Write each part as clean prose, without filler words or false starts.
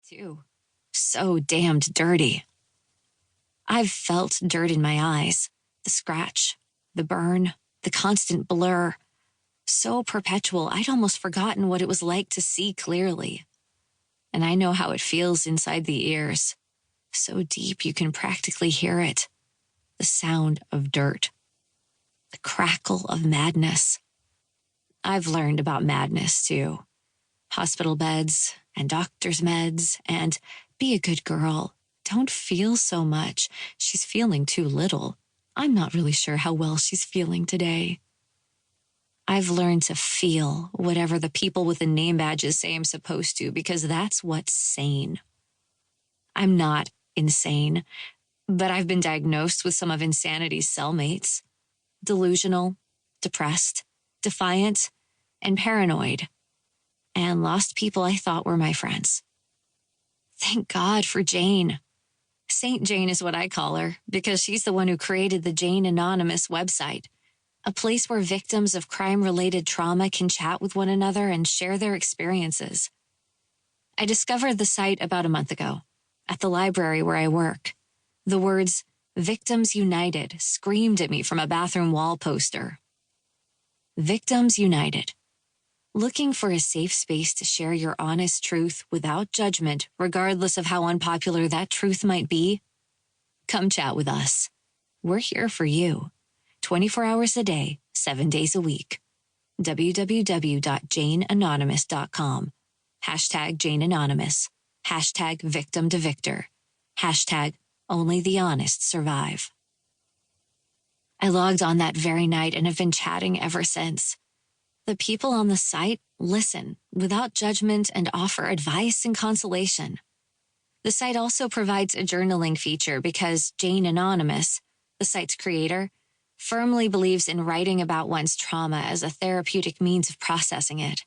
too. So damned dirty. I've felt dirt in my eyes, the scratch, the burn, the constant blur. So perpetual, I'd almost forgotten what it was like to see clearly. And I know how it feels inside the ears. So deep you can practically hear it. The sound of dirt. The crackle of madness. I've learned about madness too. Hospital beds and doctor's meds and be a good girl. Don't feel so much. She's feeling too little. I'm not really sure how well she's feeling today. I've learned to feel whatever the people with the name badges say I'm supposed to, because that's what's sane. I'm not insane, but I've been diagnosed with some of insanity's cellmates. Delusional, depressed, defiant, and paranoid. And lost people I thought were my friends. Thank God for Jane. Saint Jane is what I call her, because she's the one who created the Jane Anonymous website, a place where victims of crime-related trauma can chat with one another and share their experiences. I discovered the site about a month ago, at the library where I work. The words, Victims United, screamed at me from a bathroom wall poster. Victims United. Looking for a safe space to share your honest truth without judgment, regardless of how unpopular that truth might be? Come chat with us. We're here for you. 24 hours a day, 7 days a week. www.janeanonymous.com. Hashtag JaneAnonymous. Hashtag Victim to Victor. Hashtag Only the Honest Survive. I logged on that very night and have been chatting ever since. The people on the site listen without judgment and offer advice and consolation. The site also provides a journaling feature because Jane Anonymous, the site's creator, firmly believes in writing about one's trauma as a therapeutic means of processing it.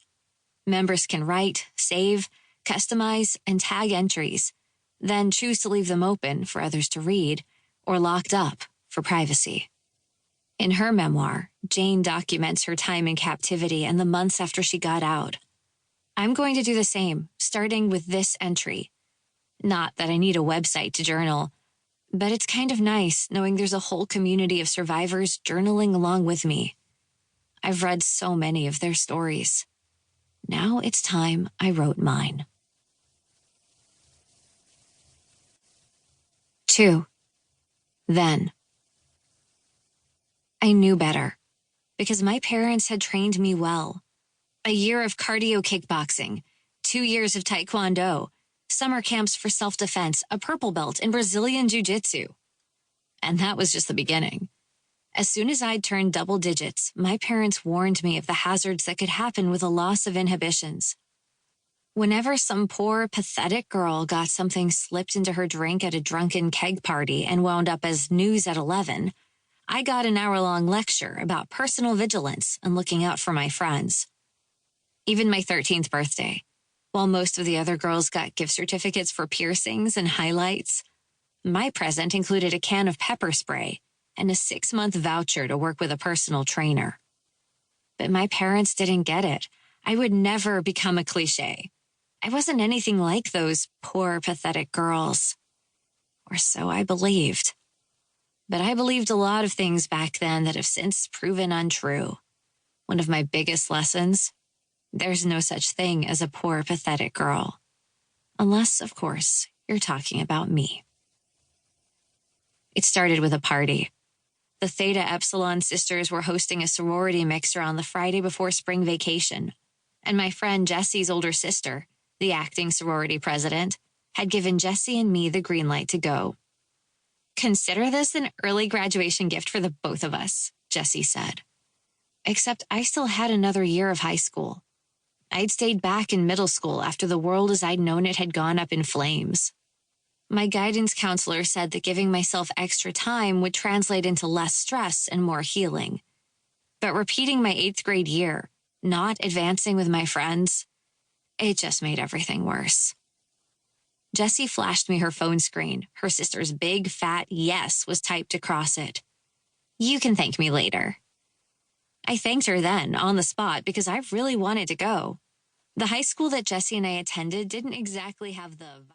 Members can write, save, customize, and tag entries, then choose to leave them open for others to read or locked up for privacy. In her memoir, Jane documents her time in captivity and the months after she got out. I'm going to do the same, starting with this entry. Not that I need a website to journal, but it's kind of nice knowing there's a whole community of survivors journaling along with me. I've read so many of their stories. Now it's time I wrote mine. 2. Then. I knew better, because my parents had trained me well. A year of cardio kickboxing, 2 years of taekwondo, summer camps for self-defense, a purple belt in Brazilian jiu-jitsu. And that was just the beginning. As soon as I'd turned double digits, my parents warned me of the hazards that could happen with a loss of inhibitions. Whenever some poor, pathetic girl got something slipped into her drink at a drunken keg party and wound up as news at 11, I got an hour-long lecture about personal vigilance and looking out for my friends. Even my 13th birthday, while most of the other girls got gift certificates for piercings and highlights, my present included a can of pepper spray and a 6-month voucher to work with a personal trainer. But my parents didn't get it. I would never become a cliché. I wasn't anything like those poor, pathetic girls. Or so I believed. But I believed a lot of things back then that have since proven untrue. One of my biggest lessons: there's no such thing as a poor, pathetic girl. Unless, of course, you're talking about me. It started with a party. The Theta Epsilon sisters were hosting a sorority mixer on the Friday before spring vacation, and my friend Jessie's older sister, the acting sorority president, had given Jessie and me the green light to go. Consider this an early graduation gift for the both of us, Jessie said. Except I still had another year of high school. I'd stayed back in middle school after the world as I'd known it had gone up in flames. My guidance counselor said that giving myself extra time would translate into less stress and more healing. But repeating my 8th grade year, not advancing with my friends, it just made everything worse. Jessie flashed me her phone screen. Her sister's big, fat yes was typed across it. You can thank me later. I thanked her then, on the spot, because I really wanted to go. The high school that Jessie and I attended didn't exactly have the